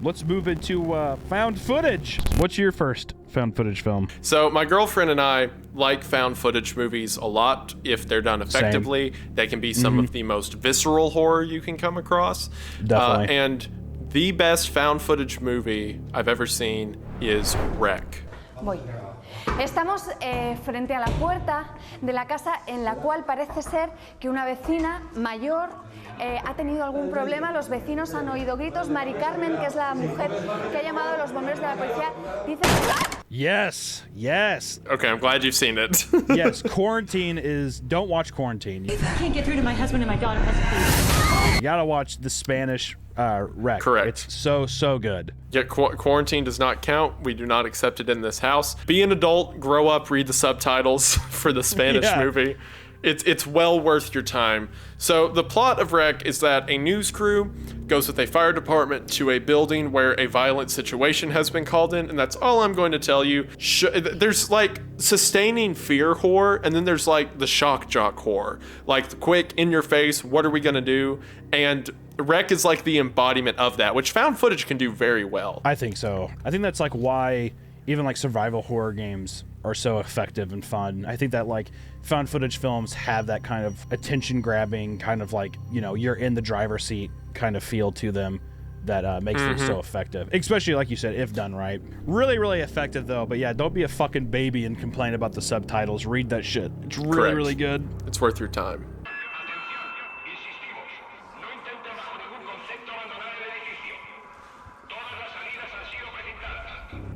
let's move into found footage. What's your first found footage film? So my girlfriend and I like found footage movies a lot. If they're done effectively, they can be some of the most visceral horror you can come across. Definitely. And the best found footage movie I've ever seen is Wreck. Voy. Estamos frente a la puerta de la casa en la cual parece ser que una vecina mayor ha tenido algún problema. Los vecinos han oído gritos. Mari Carmen, que es la mujer que ha llamado a los bomberos de la policía, dice... Yes, yes. Okay, I'm glad you've seen it. Yes, Quarantine is... Don't watch Quarantine. I can't get through to my husband and my daughter has a You gotta watch the Spanish Wreck. Correct. It's so good. Yeah, Quarantine does not count. We do not accept it in this house. Be an adult, grow up, read the subtitles for the Spanish movie. It's well worth your time. So the plot of Wreck is that a news crew goes with a fire department to a building where a violent situation has been called in, and that's all I'm going to tell you. There's like sustaining fear horror, and then there's like the shock jock horror. Like the quick, in your face, what are we gonna do? And Wreck is like the embodiment of that, which found footage can do very well. I think so. I think that's like why even like survival horror games are so effective and fun. I think that like found footage films have that kind of attention grabbing kind of like, you know, you're in the driver's seat kind of feel to them that makes them so effective. Especially like you said, if done right. Really, really effective though. But yeah, don't be a fucking baby and complain about the subtitles. Read that shit. It's really, Correct. really good. It's worth your time.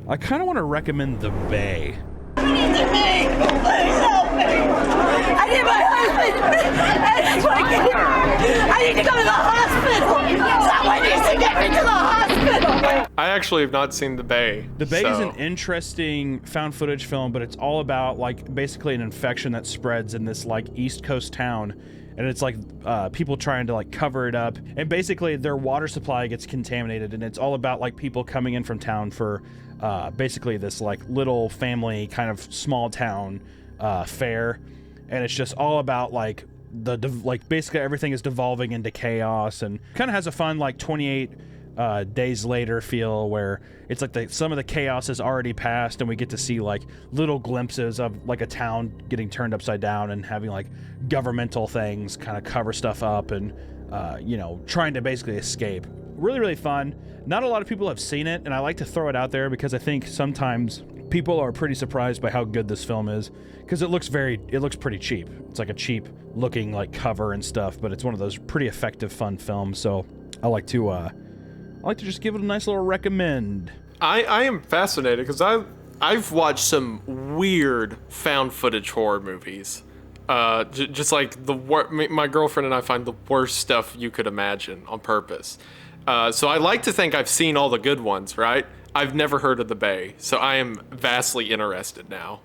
I kind of want to recommend The Bay. Please help me! I need my husband! I need to go to the hospital! Someone needs to get me to the hospital! I actually have not seen The Bay. The Bay is an interesting found footage film, but it's all about like basically an infection that spreads in this like East Coast town. And it's like people trying to like cover it up. And basically their water supply gets contaminated. And it's all about like people coming in from town for basically this like little family kind of small town fair. And it's just all about like like basically everything is devolving into chaos, and kind of has a fun like 28 days later feel where it's like some of the chaos has already passed, and we get to see like little glimpses of like a town getting turned upside down and having like governmental things kind of cover stuff up and you know, trying to basically escape. Really, really fun. Not a lot of people have seen it, and I like to throw it out there because I think sometimes people are pretty surprised by how good this film is, because it looks pretty cheap. It's like a cheap looking like cover and stuff, but it's one of those pretty effective, fun films. So I like to just give it a nice little recommend. I am fascinated because I've watched some weird found footage horror movies. Just like my girlfriend and I find the worst stuff you could imagine on purpose. So I like to think I've seen all the good ones, right? I've never heard of The Bay, so I am vastly interested now.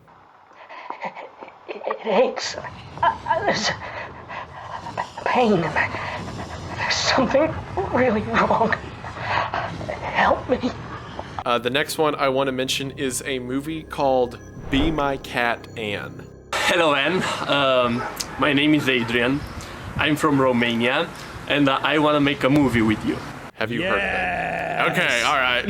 It aches. There's pain. There's something really wrong. Help me. The next one I want to mention is a movie called Be My Cat Anne. Hello, Anne. My name is Adrian. I'm from Romania, and I want to make a movie with you. Have you heard of it? Okay, all right.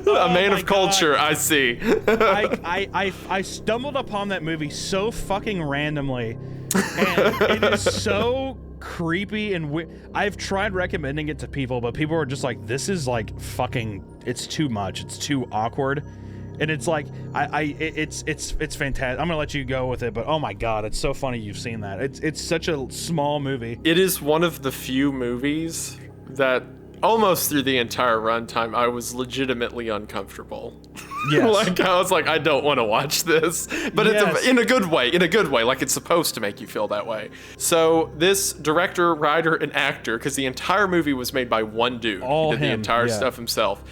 A man of culture, I see. I stumbled upon that movie so fucking randomly, and it is so creepy and I've tried recommending it to people, but people are just like, this is like fucking, it's too much, it's too awkward. And it's like, it's fantastic. I'm gonna let you go with it, but oh my god, it's so funny you've seen that. It's such a small movie. It is one of the few movies that almost through the entire runtime I was legitimately uncomfortable. Yes. Like I was like, I don't want to watch this, but it's in a good way, like it's supposed to make you feel that way. So this director, writer, and actor, because the entire movie was made by one dude, all he did the entire stuff himself.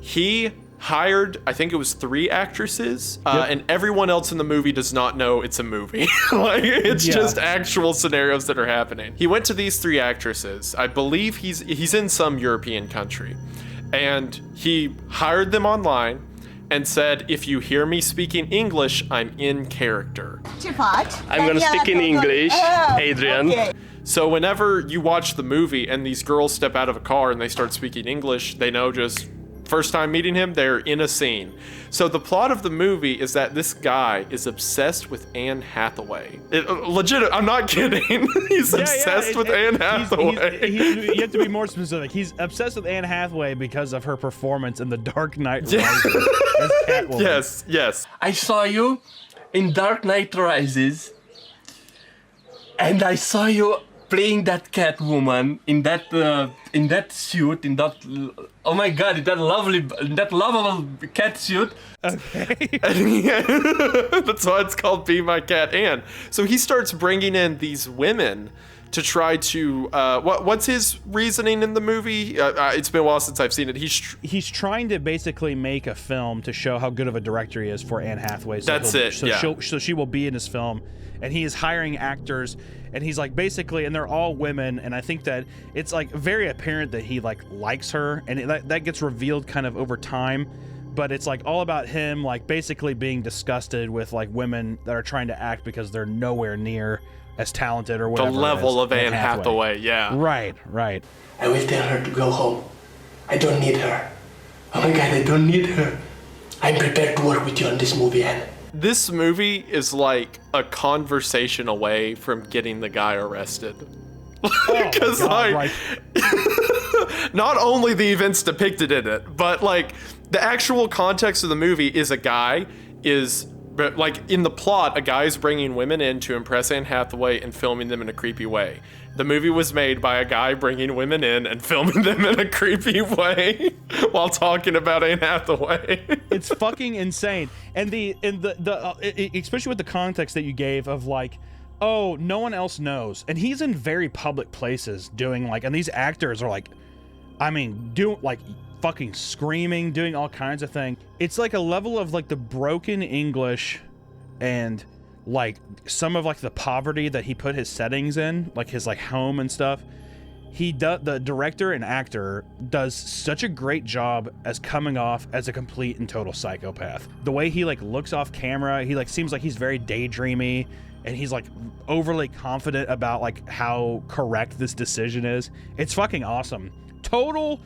He hired, I think it was 3 actresses, and everyone else in the movie does not know it's a movie. Like, it's just actual scenarios that are happening. He went to these 3 actresses. I believe he's in some European country, and he hired them online and said, if you hear me speaking English, I'm in character. I'm gonna speak in English, Adrian. Okay. So whenever you watch the movie and these girls step out of a car and they start speaking English, they know just first time meeting him, they're in a scene. So the plot of the movie is that this guy is obsessed with Anne Hathaway. Legit, I'm not kidding. He's obsessed with Anne Hathaway. You have to be more specific. He's obsessed with Anne Hathaway because of her performance in The Dark Knight Rises as Catwoman. Yes. I saw you in Dark Knight Rises, and I saw you playing that Catwoman in that suit, oh my god, in that lovable cat suit. Okay. That's why it's called Be My Cat Anne. So he starts bringing in these women to try to what's his reasoning in the movie? It's been a while since I've seen it. He's trying to basically make a film to show how good of a director he is for Anne Hathaway. So she will be in his film, and he is hiring actors, and he's like basically, and they're all women, and I think that it's like very apparent that he like likes her, and that gets revealed kind of over time. But it's like all about him like basically being disgusted with like women that are trying to act because they're nowhere near as talented or whatever. The level of Anne Hathaway, yeah. Right. I will tell her to go home. I don't need her. Oh my god, I don't need her. I'm prepared to work with you on this movie, Anne. This movie is like a conversation away from getting the guy arrested. Because not only the events depicted in it, but like the actual context of the movie is but like in the plot, a guy is bringing women in to impress Anne Hathaway and filming them in a creepy way. The movie was made by a guy bringing women in and filming them in a creepy way while talking about Anne Hathaway. It's fucking insane. And especially with the context that you gave of like, oh, no one else knows. And he's in very public places doing like, and these actors are like, I mean, doing like fucking screaming, doing all kinds of things. It's like a level of like the broken English and like some of like the poverty that he put his settings in, like his like home and stuff. The director and actor does such a great job as coming off as a complete and total psychopath. The way he like looks off camera, he like seems like he's very daydreamy, and he's like overly confident about like how correct this decision is. It's fucking awesome. Total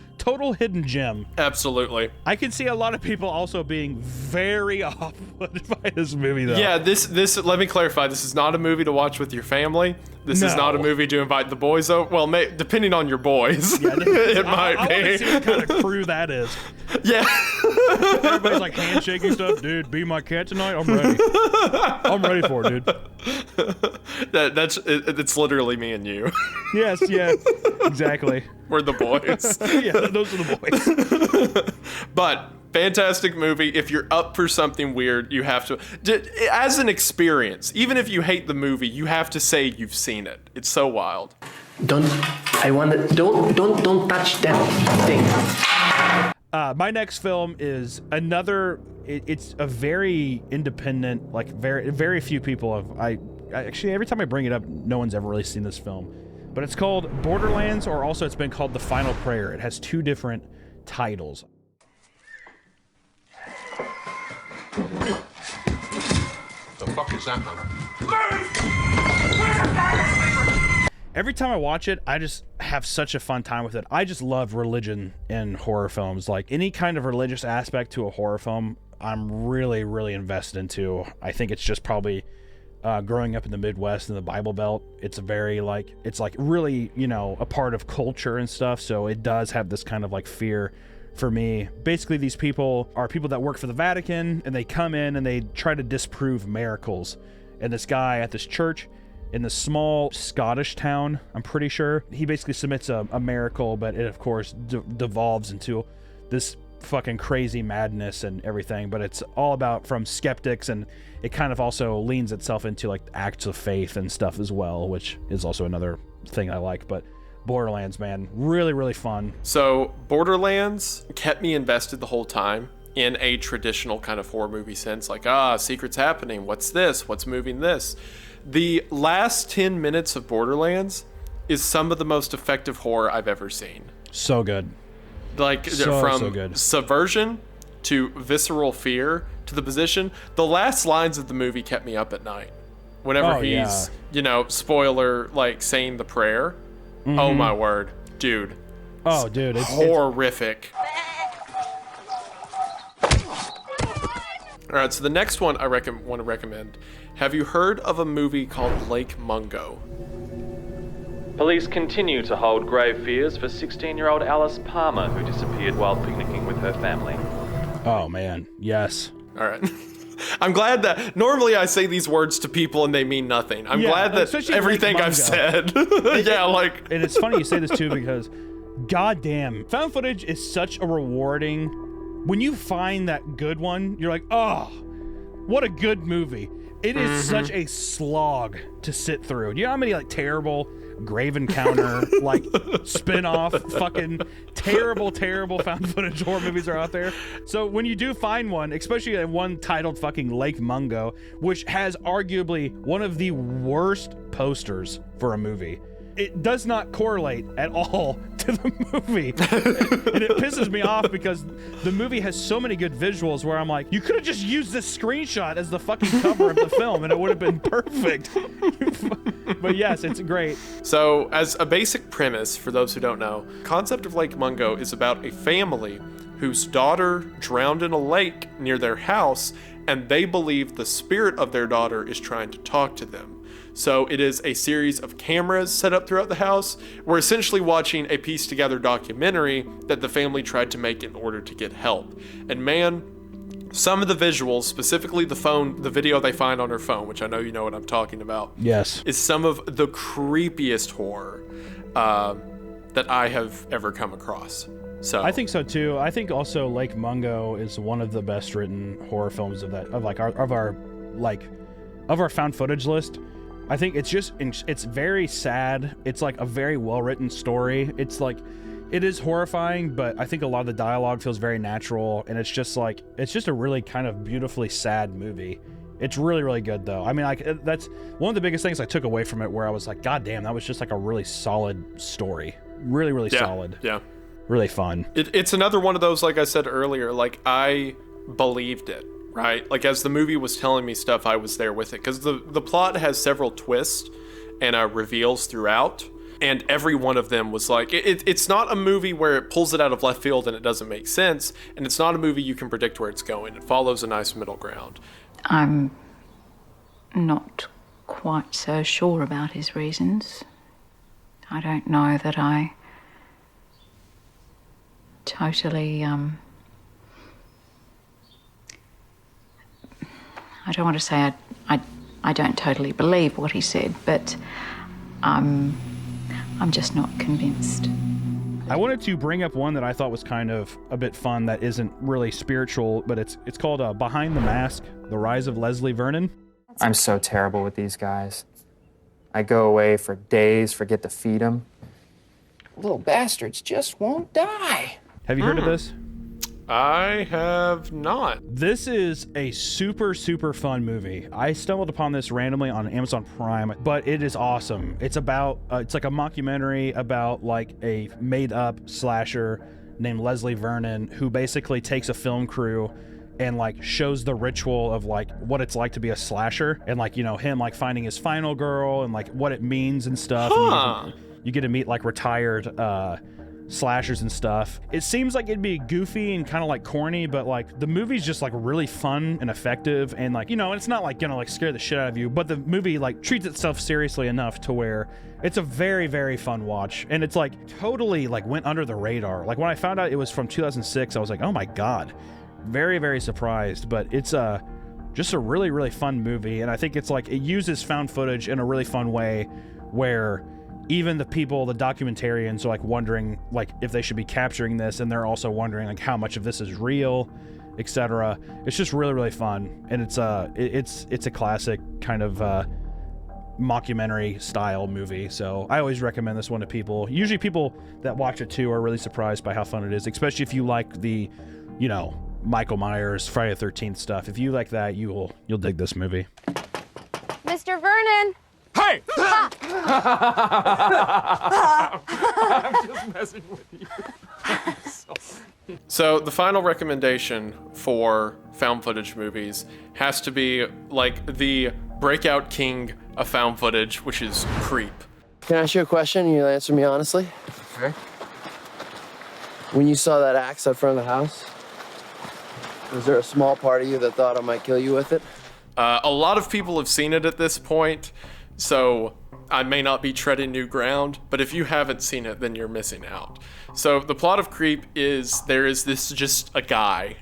hidden gem. Absolutely. I can see a lot of people also being very off-put by this movie, though. Yeah, this. Let me clarify. This is not a movie to watch with your family. This is not a movie to invite the boys over. Well, depending on your boys, yeah, it might be. I want to see what kind of crew that is. Yeah. Everybody's like handshaking stuff. Dude, be my cat tonight? I'm ready. I'm ready for it, dude. It's literally me and you. Yes, yeah, exactly. We're the boys. Yeah, those are the boys. But fantastic movie. If you're up for something weird, you have to, as an experience, even if you hate the movie, you have to say you've seen it. It's so wild. Don't touch that thing. My next film is another. It's a very independent, like very few people have. I actually every time I bring it up, no one's ever really seen this film, but it's called Borderlands, or also it's been called The Final Prayer. It has two different titles. The fuck is that, man? Every time I watch it, I just have such a fun time with it. I just love religion in horror films. Like any kind of religious aspect to a horror film, I'm really, really invested into. I think it's just probably growing up in the Midwest in the Bible Belt. It's very like, it's like really, you know, a part of culture and stuff. So it does have this kind of like fear for me. Basically, these people are people that work for the Vatican, and they come in and they try to disprove miracles. And this guy at this church in the small Scottish town, I'm pretty sure, he basically submits a miracle, but it of course devolves into this fucking crazy madness and everything. But it's all about from skeptics, and it kind of also leans itself into like acts of faith and stuff as well, which is also another thing I like. But Borderlands, man, really, really fun. So Borderlands kept me invested the whole time in a traditional kind of horror movie sense, like, secret's happening, what's this, what's moving this. The last 10 minutes of Borderlands is some of the most effective horror I've ever seen. So good. Like, from good. Subversion to visceral fear to the position. The last lines of the movie kept me up at night. Whenever he's, you know, spoiler, like saying the prayer. Mm-hmm. Oh my word, dude. Oh, dude, it's horrific. All right, so the next one I want to recommend. Have you heard of a movie called Lake Mungo? Police continue to hold grave fears for 16-year-old Alice Palmer, who disappeared while picnicking with her family. Oh, man. Yes. All right. I'm glad that normally I say these words to people and they mean nothing. I'm glad that everything I've said. Yeah, like. And it's funny you say this too, because goddamn, found footage is such a rewarding. When you find that good one, you're like, oh, what a good movie. It is such a slog to sit through. Do you know how many like terrible Grave Encounter, like spin-off, fucking terrible found footage horror movies are out there? So when you do find one, especially one titled fucking Lake Mungo, which has arguably one of the worst posters for a movie, it does not correlate at all to the movie. And it pisses me off because the movie has so many good visuals where I'm like, you could have just used this screenshot as the fucking cover of the film and it would have been perfect. But yes, it's great. So as a basic premise, for those who don't know, concept of Lake Mungo is about a family whose daughter drowned in a lake near their house, and they believe the spirit of their daughter is trying to talk to them. So it is a series of cameras set up throughout the house. We're essentially watching a pieced together documentary that the family tried to make in order to get help. And man, some of the visuals, specifically the video they find on her phone, which I know you know what I'm talking about. Yes. Is some of the creepiest horror that I have ever come across. So I think so too. I think also Lake Mungo is one of the best written horror films of our found footage list. I think it's very sad. It's like a very well written story. It's like, it is horrifying, but I think a lot of the dialogue feels very natural, and it's just a really kind of beautifully sad movie. It's really, really good though. I mean, like, that's one of the biggest things I took away from it, where I was like, God damn, that was just like a really solid story. Really, really solid. Yeah. Really fun. It's another one of those, like I said earlier, like I believed it. Right? Like, as the movie was telling me stuff, I was there with it. Because the plot has several twists and reveals throughout. And every one of them was like, it's not a movie where it pulls it out of left field and it doesn't make sense. And it's not a movie you can predict where it's going. It follows a nice middle ground. I'm not quite so sure about his reasons. I don't know that I totally, I don't want to say I don't totally believe what he said, but I'm just not convinced. I wanted to bring up one that I thought was kind of a bit fun that isn't really spiritual, but it's called Behind the Mask, The Rise of Leslie Vernon. I'm so terrible with these guys. I go away for days, forget to feed them. Little bastards just won't die. Have you heard of this? I have not. This is a super, super fun movie. I stumbled upon this randomly on Amazon Prime, but it is awesome. It's about, it's like a mockumentary about like a made-up slasher named Leslie Vernon, who basically takes a film crew and like shows the ritual of like what it's like to be a slasher, and like, you know, him like finding his final girl and like what it means and stuff. And you get to meet like retired slashers and stuff. It seems like it'd be goofy and kind of like corny, but like the movie's just like really fun and effective, and like, you know, it's not like gonna like scare the shit out of you, but the movie like treats itself seriously enough to where it's a very, very fun watch. And it's like totally like went under the radar. Like when I found out it was from 2006, I was like, oh my god, very, very surprised. But it's just a really, really fun movie, and I think it's like it uses found footage in a really fun way where even the documentarians are like wondering like if they should be capturing this, and they're also wondering like how much of this is real, etc. It's just really, really fun, and it's a classic kind of mockumentary style movie. So I always recommend this one to people. Usually people that watch it too are really surprised by how fun it is, especially if you like the, you know, Michael Myers, Friday the 13th stuff. If you like that, you'll dig this movie. Mr. Vernon! Hey! I'm just messing with you. So the final recommendation for found footage movies has to be like the breakout king of found footage, which is Creep. Can I ask you a question and you'll answer me honestly? Okay. When you saw that axe out front of the house, Was there a small part of you that thought I might kill you with it? A lot of people have seen it at this point, so I may not be treading new ground, but if you haven't seen it, then you're missing out. So the plot of Creep is there is this just a guy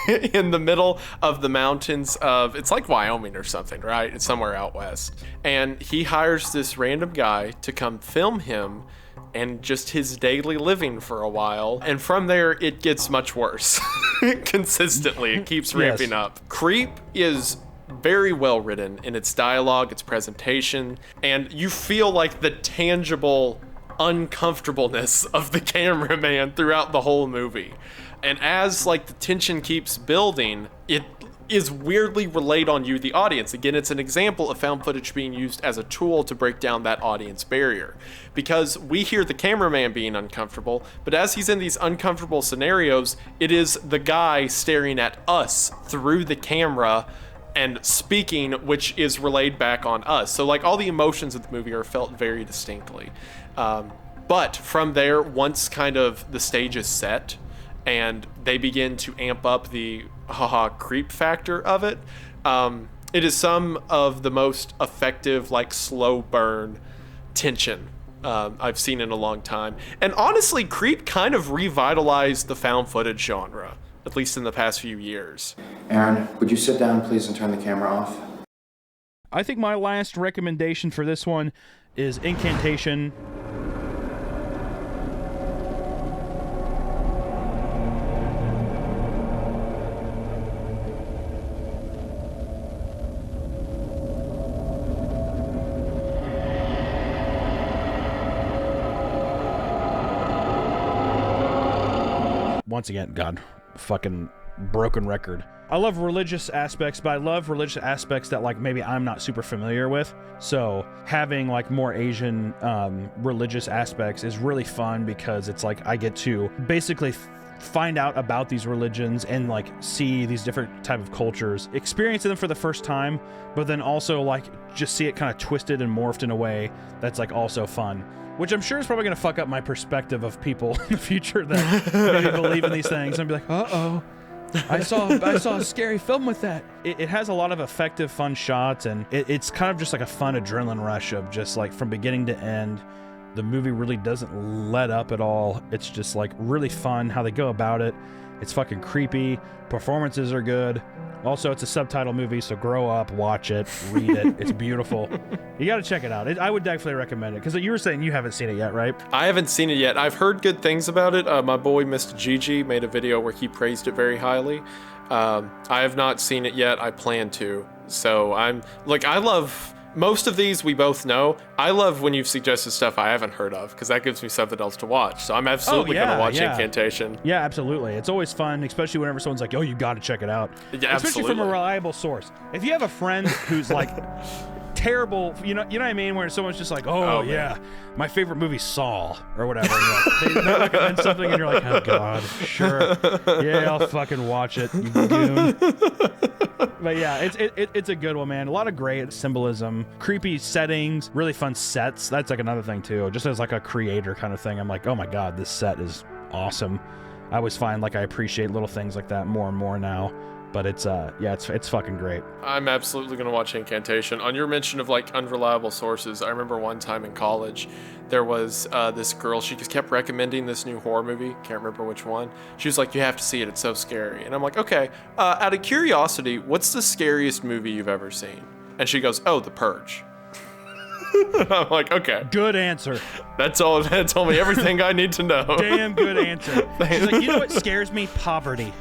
in the middle of the mountains of, it's like Wyoming or something, right? It's somewhere out west. And he hires this random guy to come film him and just his daily living for a while. And from there, it gets much worse. Consistently, it keeps ramping up. Creep is very well written in its dialogue, its presentation, and you feel like the tangible uncomfortableness of the cameraman throughout the whole movie. And as like the tension keeps building, it is weirdly relayed on you, the audience. Again, it's an example of found footage being used as a tool to break down that audience barrier. Because we hear the cameraman being uncomfortable, but as he's in these uncomfortable scenarios, it is the guy staring at us through the camera and speaking, which is relayed back on us. So like all the emotions of the movie are felt very distinctly. But from there, once kind of the stage is set and they begin to amp up the creep factor of it, it is some of the most effective, like slow burn tension I've seen in a long time. And honestly, Creep kind of revitalized the found footage genre, at least in the past few years. Aaron, would you sit down, please, and turn the camera off? I think my last recommendation for this one is Incantation. Once again, God, fucking broken record. I love religious aspects, but I love religious aspects that like maybe I'm not super familiar with. So having like more Asian religious aspects is really fun because it's like I get to basically find out about these religions and like see these different type of cultures, experience them for the first time, but then also like just see it kind of twisted and morphed in a way that's like also fun. Which I'm sure is probably going to fuck up my perspective of people in the future that maybe believe in these things and be like, uh-oh, I saw a scary film with that. It has a lot of effective, fun shots, and it's kind of just like a fun adrenaline rush of just like from beginning to end. The movie really doesn't let up at all. It's just like really fun how they go about it. It's fucking creepy. Performances are good. Also, it's a subtitle movie, so grow up, watch it, read it. It's beautiful. You got to check it out. I would definitely recommend it, because you were saying you haven't seen it yet, right? I haven't seen it yet. I've heard good things about it. My boy, Mr. Gigi, made a video where he praised it very highly. I have not seen it yet. I plan to. So I love... Most of these we both know. I love when you've suggested stuff I haven't heard of, because that gives me something else to watch. So I'm absolutely going to watch Incantation. Yeah, absolutely. It's always fun, especially whenever someone's like, oh, you got to check it out. Yeah, especially from a reliable source. If you have a friend who's like terrible, you know what I mean? Where someone's just like, oh yeah, my favorite movie's Saw, or whatever. They recommend something and you're like, oh God, sure. Yeah, I'll fucking watch it, you goon. But yeah, it's a good one, man. A lot of great symbolism, creepy settings, really fun sets. That's like another thing too. Just as like a creator kind of thing, I'm like, oh my God, this set is awesome. I always find like I appreciate little things like that more and more now. But it's fucking great. I'm absolutely gonna watch Incantation. On your mention of like unreliable sources, I remember one time in college, there was this girl, she just kept recommending this new horror movie, can't remember which one. She was like, you have to see it, it's so scary. And I'm like, okay, out of curiosity, what's the scariest movie you've ever seen? And she goes, oh, The Purge. I'm like, okay. Good answer. That told me everything I need to know. Damn good answer. She's like, you know what scares me? Poverty.